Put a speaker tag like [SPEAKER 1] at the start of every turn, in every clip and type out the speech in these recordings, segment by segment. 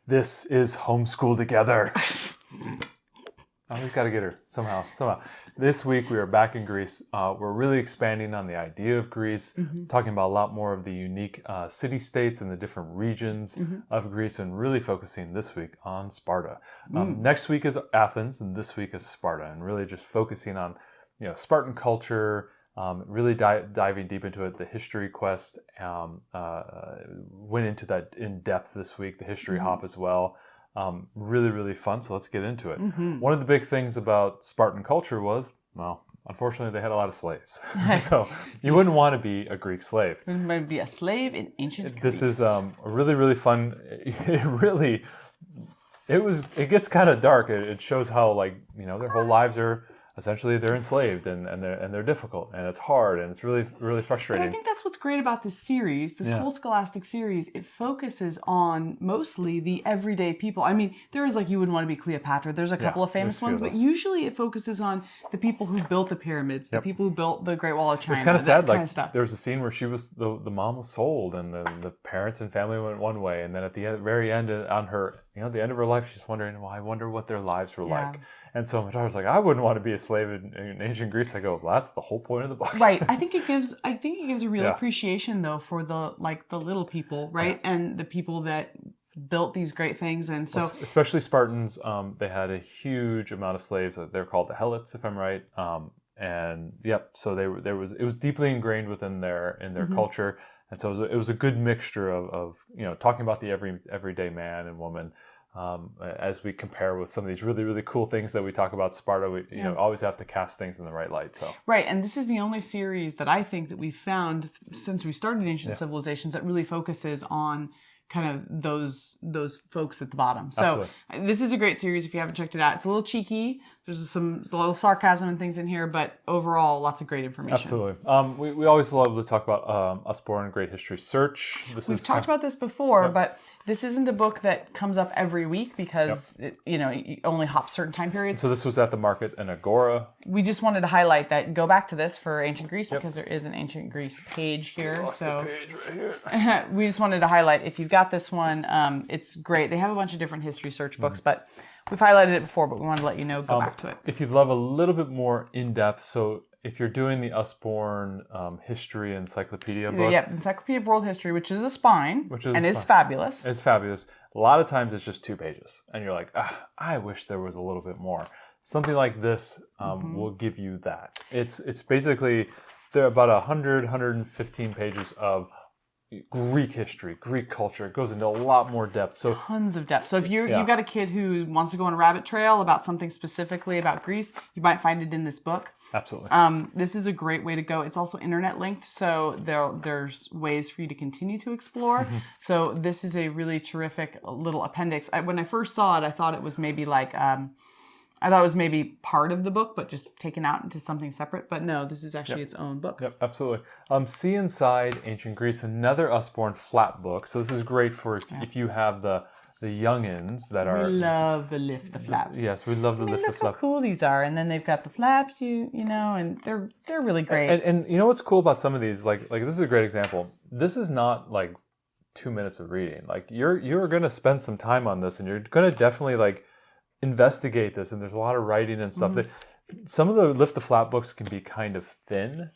[SPEAKER 1] This is Homeschool Together. Oh, we've got to get her somehow. This week we are back in Greece. We're really expanding on the idea of Greece, talking about a lot more of the unique city-states and the different regions of Greece, and really focusing this week on Sparta. Next week is Athens, and this week is Sparta, and really just focusing on Spartan culture, really diving deep into it. The history quest went into that in depth this week, the history hop as well. Really, really fun. So let's get into it. One of the big things about Spartan culture was, well, unfortunately, they had a lot of slaves. So you wouldn't want to be a Greek slave.
[SPEAKER 2] You wouldn't want to be a slave in ancient Greece.
[SPEAKER 1] This is a really, really fun. It gets kind of dark. It shows how their whole lives are essentially they're enslaved and they're difficult and it's hard and it's really, really frustrating.
[SPEAKER 2] But I think that's what's great about this series, this whole scholastic series. It focuses on mostly the everyday people. I mean, there is you wouldn't want to be Cleopatra. There's a couple of famous ones, but usually it focuses on the people who built the pyramids, the people who built the Great Wall of China.
[SPEAKER 1] It's kind of sad. There was a scene where she was the mom was sold and the parents and family went one way, and then at the very end on her. The end of her life, she's wondering, well, I wonder what their lives were like. And so my daughter's like, I wouldn't want to be a slave in ancient Greece. I go, well, that's the whole point of the book.
[SPEAKER 2] Right. I think it gives a real appreciation though for the little people, right? And the people that built these great things. And so
[SPEAKER 1] especially Spartans, they had a huge amount of slaves. They're called the Helots, if I'm right. So it was deeply ingrained within their culture. And so it was a good mixture of talking about the everyday man and woman as we compare with some of these really, really cool things that we talk about Sparta. We always have to cast things in the right light. So
[SPEAKER 2] right, and this is the only series that I think that we've found since we started Ancient Civilizations that really focuses on kind of those folks at the bottom. So this is a great series if you haven't checked it out. It's a little cheeky. There's a little sarcasm and things in here, but overall, lots of great information.
[SPEAKER 1] Absolutely. We always love to talk about Usborne Great History Search.
[SPEAKER 2] We've talked about this before, but this isn't a book that comes up every week because it only hops certain time periods.
[SPEAKER 1] So this was at the Market and Agora.
[SPEAKER 2] We just wanted to highlight that. Go back to this for Ancient Greece because there is an Ancient Greece page here.
[SPEAKER 1] The page right here.
[SPEAKER 2] We just wanted to highlight, if you've got this one, it's great. They have a bunch of different history search books, but we've highlighted it before, but we wanted to let you know, go back to it.
[SPEAKER 1] If you'd love a little bit more in-depth, so if you're doing the Usborne History Encyclopedia book.
[SPEAKER 2] Yeah, Encyclopedia of World History, which is a spine, is fabulous.
[SPEAKER 1] It's fabulous. A lot of times it's just 2 pages, and you're like, I wish there was a little bit more. Something like this will give you that. It's basically, there are about 115 pages of Greek history, Greek culture. It goes into a lot more depth. So
[SPEAKER 2] tons of depth. So if you've got a kid who wants to go on a rabbit trail about something specifically about Greece, you might find it in this book.
[SPEAKER 1] Absolutely.
[SPEAKER 2] This is a great way to go. It's also internet linked, so there's ways for you to continue to explore. So this is a really terrific little appendix. When I first saw it, I thought it was maybe part of the book, but just taken out into something separate. But no, this is actually its own book.
[SPEAKER 1] Yep, absolutely. See Inside Ancient Greece, another Usborne flat book. So this is great for if you have the youngins that are.
[SPEAKER 2] We love the lift the flaps.
[SPEAKER 1] Yes, we love the lift the flaps.
[SPEAKER 2] Look how cool these are, and then they've got the flaps, and they're really great.
[SPEAKER 1] And you know what's cool about some of these? Like this is a great example. This is not 2 minutes of reading. You're going to spend some time on this, and you're going to definitely investigate this, and there's a lot of writing and stuff that some of the lift the flap books can be kind of thin,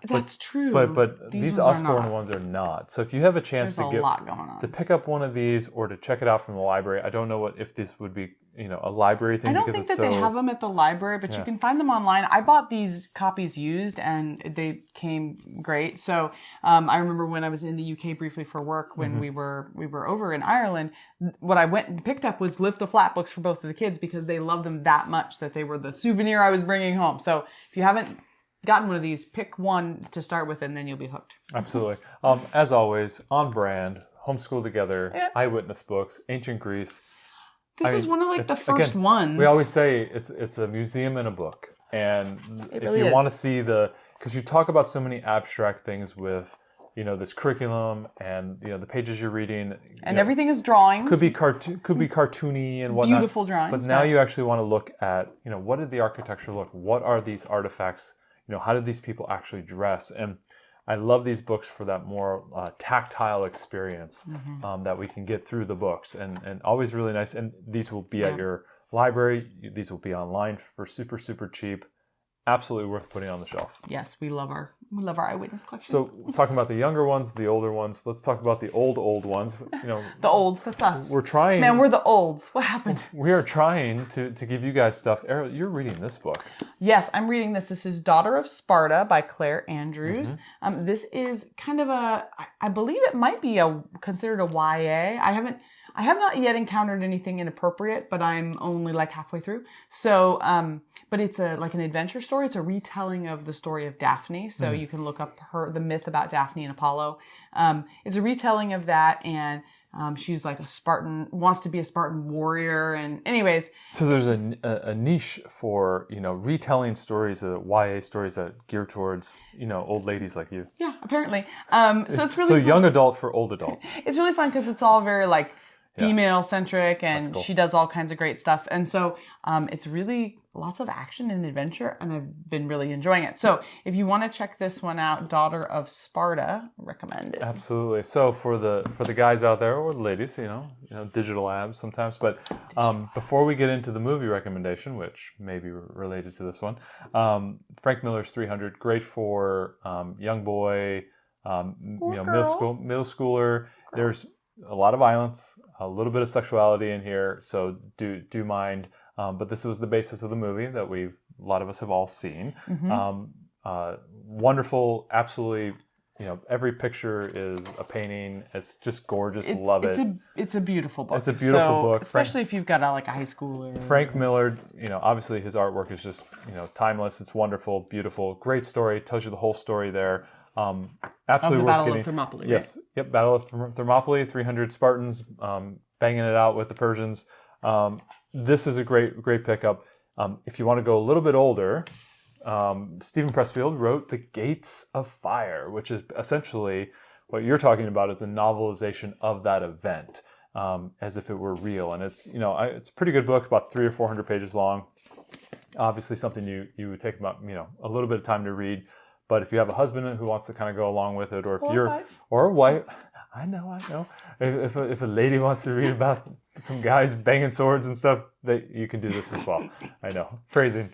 [SPEAKER 2] That's true.
[SPEAKER 1] But these Usborne ones are not. So if you have a chance
[SPEAKER 2] to
[SPEAKER 1] pick up one of these or to check it out from the library, I don't know if this would be a library thing.
[SPEAKER 2] I don't think that they have them at the library, but you can find them online. I bought these copies used, and they came great. So I remember when I was in the UK briefly for work when we were over in Ireland, what I went and picked up was lift the flap books for both of the kids because they loved them that much that they were the souvenir I was bringing home. So if you haven't gotten one of these, pick one to start with, and then you'll be hooked.
[SPEAKER 1] Absolutely. As always, on brand, Homeschool Together, Eyewitness Books, Ancient Greece.
[SPEAKER 2] This is one of the first ones.
[SPEAKER 1] We always say it's a museum and a book. And if you want to see because you talk about so many abstract things with this curriculum and the pages you're reading,
[SPEAKER 2] and everything is drawings.
[SPEAKER 1] Could be cartoony and whatnot.
[SPEAKER 2] Beautiful drawings.
[SPEAKER 1] But now you actually want to look at what did the architecture look? What are these artifacts? How did these people actually dress? And I love these books for that more tactile experience that we can get through the books, and always really nice. And these will be at your library. These will be online for super, super cheap. Absolutely worth putting on the shelf.
[SPEAKER 2] Yes, we love our eyewitness collection.
[SPEAKER 1] So talking about the younger ones, the older ones, let's talk about the old ones.
[SPEAKER 2] The olds, that's us.
[SPEAKER 1] We're trying.
[SPEAKER 2] Man, we're the olds. What happened?
[SPEAKER 1] We are trying to give you guys stuff. Ariel, you're reading this book.
[SPEAKER 2] Yes, I'm reading this. This is Daughter of Sparta by Claire Andrews. This is kind of I believe it might be considered a YA. I have not yet encountered anything inappropriate, but I'm only like halfway through. So, but it's like an adventure story. It's a retelling of the story of Daphne. So you can look up the myth about Daphne and Apollo. It's a retelling of that, and she's like a Spartan, wants to be a Spartan warrior, and anyways. So
[SPEAKER 1] there's a niche for retelling stories, YA stories that gear towards old ladies like you.
[SPEAKER 2] Yeah, apparently. So it's really fun.
[SPEAKER 1] Young adult for old adult.
[SPEAKER 2] It's really fun because it's all very like female centric, and she does all kinds of great stuff, and so it's really lots of action and adventure, and I've been really enjoying it. So if you want to check this one out, Daughter of Sparta, recommend it.
[SPEAKER 1] Absolutely. So for the guys out there, or the ladies, digital abs sometimes, but before we get into the movie recommendation, which may be related to this one, Frank Miller's 300, great for young boy, middle schooler. There's a lot of violence, a little bit of sexuality in here, so do mind. But this was the basis of the movie that a lot of us have all seen. Wonderful, absolutely. Every picture is a painting. It's just gorgeous. Love it.
[SPEAKER 2] It's a beautiful book.
[SPEAKER 1] It's a beautiful book,
[SPEAKER 2] especially if you've got a high schooler.
[SPEAKER 1] Frank Miller, obviously his artwork is just timeless. It's wonderful, beautiful, great story. Tells you the whole story there. Absolutely worth getting.
[SPEAKER 2] Battle of Thermopylae.
[SPEAKER 1] Yes,
[SPEAKER 2] right?
[SPEAKER 1] Yep. Battle of Thermopylae. 300 Spartans banging it out with the Persians. This is a great pickup. If you want to go a little bit older, Stephen Pressfield wrote The Gates of Fire, which is essentially what you're talking about. Is a novelization of that event, as if it were real. And it's it's a pretty good book, about 300 or 400 pages long. Obviously, something you would take about a little bit of time to read. But if you have a husband who wants to kind of go along with it, or a wife, I know. If a lady wants to read about some guys banging swords and stuff, you can do this as well. I know. Phrasing.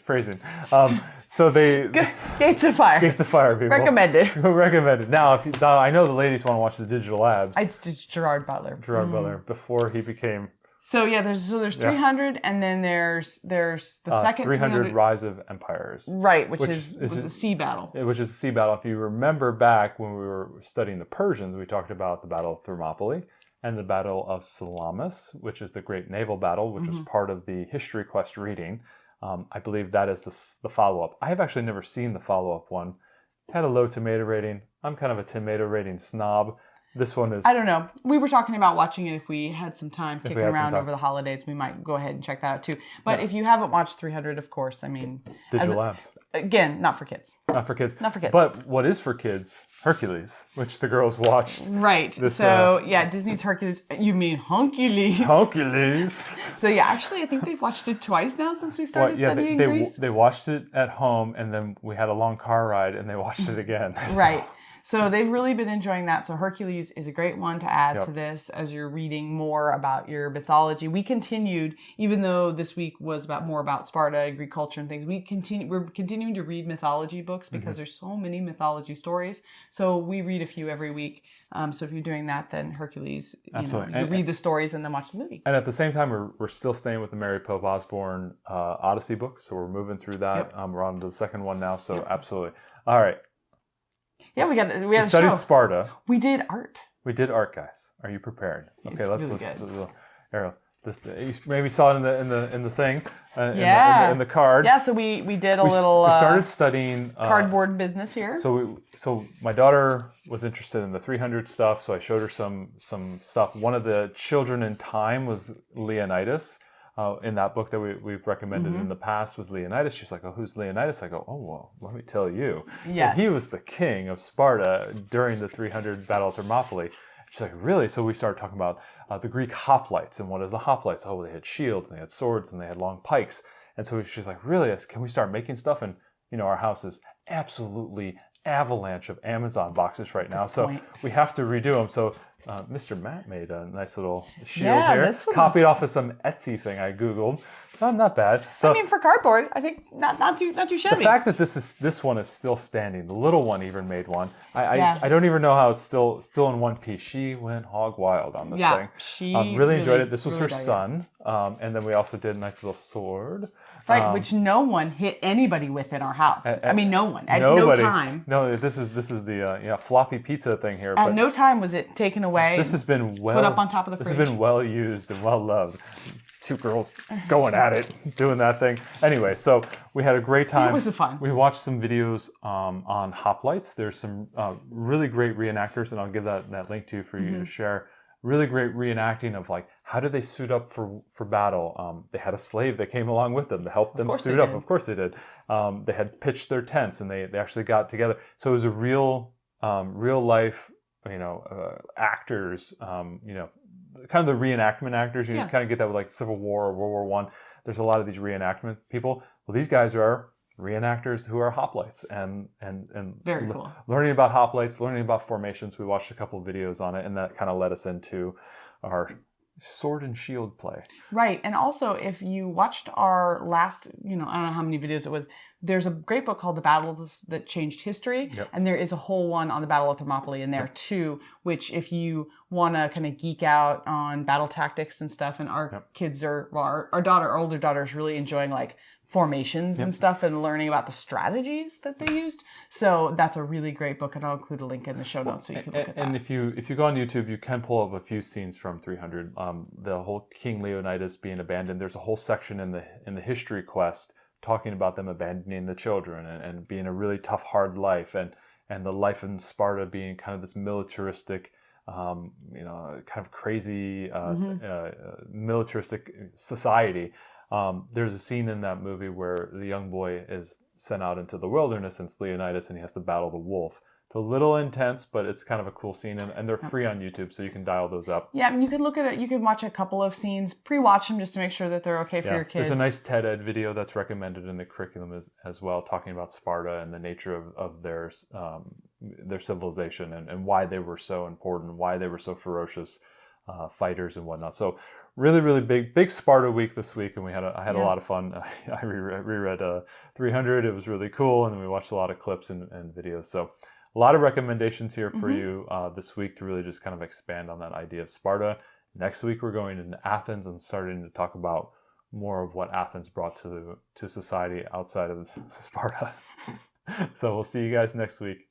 [SPEAKER 1] So
[SPEAKER 2] Gates of Fire.
[SPEAKER 1] Gates of Fire, people.
[SPEAKER 2] Recommended.
[SPEAKER 1] Recommended. Now, I know the ladies want to watch the Digital Abs.
[SPEAKER 2] It's Gerard Butler.
[SPEAKER 1] Butler, before he became.
[SPEAKER 2] So there's 300, and then there's the second
[SPEAKER 1] 300 Rise of Empires.
[SPEAKER 2] Right, which is the sea battle.
[SPEAKER 1] Which is the sea battle. If you remember back when we were studying the Persians, we talked about the Battle of Thermopylae and the Battle of Salamis, which is the great naval battle, which was part of the History Quest reading. I believe that is the follow-up. I have actually never seen the follow-up one. Had a low tomato rating. I'm kind of a tomato rating snob. This one is...
[SPEAKER 2] I don't know. We were talking about watching it if we had some time kicking around over the holidays. We might go ahead and check that out too. But if you haven't watched 300, of course,
[SPEAKER 1] Digital Labs.
[SPEAKER 2] Again, not for kids.
[SPEAKER 1] Not for kids.
[SPEAKER 2] Not for kids.
[SPEAKER 1] But what is for kids? Hercules, which the girls watched.
[SPEAKER 2] Right. Disney's Hercules. You mean Honkules.
[SPEAKER 1] Honkules.
[SPEAKER 2] So actually, I think they've watched it twice now since we started studying Greece.
[SPEAKER 1] They watched it at home, and then we had a long car ride, and they watched it again.
[SPEAKER 2] Right. So they've really been enjoying that. So Hercules is a great one to add to this as you're reading more about your mythology. We continued, even though this week was more about Sparta, Greek culture and things, we're continuing to read mythology books because there's so many mythology stories. So we read a few every week. So if you're doing that, then Hercules, you read the stories and then watch the movie.
[SPEAKER 1] And at the same time, we're still staying with the Mary Pope Osborne Odyssey book. So we're moving through that. We're on to the second one now. So absolutely. All right.
[SPEAKER 2] Yeah, we
[SPEAKER 1] studied Sparta.
[SPEAKER 2] We did art.
[SPEAKER 1] We did art, guys. Are you prepared? Okay, let's Ariel. You maybe saw it in the thing. In the card.
[SPEAKER 2] Yeah, so we did we
[SPEAKER 1] started studying
[SPEAKER 2] cardboard business here.
[SPEAKER 1] So my daughter was interested in the 300 stuff, so I showed her some stuff. One of the children in time was Leonidas. In that book that we've recommended in the past was Leonidas. She's like, oh, who's Leonidas? I go, oh, well, let me tell you.
[SPEAKER 2] Yes.
[SPEAKER 1] He was the king of Sparta during the 300 Battle of Thermopylae. She's like, really? So we started talking about the Greek hoplites. And what is the hoplites? Oh, they had shields, and they had swords, and they had long pikes. And so she's like, really? Can we start making stuff? And, our house is absolutely avalanche of Amazon boxes right now.
[SPEAKER 2] This
[SPEAKER 1] So
[SPEAKER 2] point.
[SPEAKER 1] we have to redo them. So Mr. Matt made a nice little shield
[SPEAKER 2] Yeah,
[SPEAKER 1] here.
[SPEAKER 2] this was-
[SPEAKER 1] Copied off of some Etsy thing I Googled. It's not bad.
[SPEAKER 2] I mean, for cardboard, I think not too shabby.
[SPEAKER 1] The fact that this one is still standing, the little one even made one.
[SPEAKER 2] Yeah.
[SPEAKER 1] I don't even know how it's still in one piece. She went hog wild on this thing.
[SPEAKER 2] She
[SPEAKER 1] Really enjoyed it. This was
[SPEAKER 2] really
[SPEAKER 1] her
[SPEAKER 2] dug it.
[SPEAKER 1] son, and then we also did a nice little sword.
[SPEAKER 2] Right, which no one hit anybody with in our house. I mean, no one at
[SPEAKER 1] Nobody.
[SPEAKER 2] no time.
[SPEAKER 1] No, this is the floppy pizza thing here.
[SPEAKER 2] At
[SPEAKER 1] But
[SPEAKER 2] no time was it taken away.
[SPEAKER 1] this has been
[SPEAKER 2] put up on top of the
[SPEAKER 1] This has
[SPEAKER 2] fridge.
[SPEAKER 1] been well used and well loved. Two girls going at it, doing that thing. Anyway, so we had a great time.
[SPEAKER 2] It was fun.
[SPEAKER 1] We watched some videos on hoplites. There's some really great reenactors, and I'll give that link to you for you
[SPEAKER 2] Mm-hmm.
[SPEAKER 1] to share. Really great reenacting of like how did they suit up for battle. They had a slave that came along with them to help them
[SPEAKER 2] course
[SPEAKER 1] suit
[SPEAKER 2] they
[SPEAKER 1] up.
[SPEAKER 2] did.
[SPEAKER 1] Of course they did. They had pitched their tents and they actually got together. So it was a real life, actors. Kind of the reenactment actors. You kind of get that with like Civil War or World War One. There's a lot of these reenactment people. Well, these guys are reenactors who are hoplites and
[SPEAKER 2] Very cool.
[SPEAKER 1] Learning about hoplites, learning about formations. We watched a couple of videos on it, and that kind of led us into our sword and shield play.
[SPEAKER 2] Right, and also if you watched our last, I don't know how many videos it was. There's a great book called The Battles That Changed History, and there is a whole one on the Battle of Thermopylae in there too. Which, if you want to kind of geek out on battle tactics and stuff, and our kids our older daughter is really enjoying like formations and stuff and learning about the strategies that they used. So that's a really great book, and I'll include a link in the show notes so you can look at that.
[SPEAKER 1] And if you go on YouTube, you can pull up a few scenes from 300. The whole King Leonidas being abandoned. There's a whole section in the history quest talking about them abandoning the children and being a really tough, hard life, and the life in Sparta being kind of this militaristic, kind of crazy militaristic society. There's a scene in that movie where the young boy is sent out into the wilderness and it's Leonidas and he has to battle the wolf. It's a little intense, but it's kind of a cool scene, and they're free on YouTube, so you can dial those up.
[SPEAKER 2] Yeah, I mean, you can look at it. You can watch a couple of scenes, pre-watch them just to make sure that they're okay for your kids.
[SPEAKER 1] There's a nice TED Ed video that's recommended in the curriculum as well, talking about Sparta and the nature of their civilization and why they were so important, why they were so ferocious fighters and whatnot. So really, really big Sparta week this week, and I had a lot of fun. I reread 300. It was really cool, and then we watched a lot of clips and videos. So a lot of recommendations here for you this week to really just kind of expand on that idea of Sparta. Next week, we're going into Athens and starting to talk about more of what Athens brought to society outside of Sparta. So we'll see you guys next week.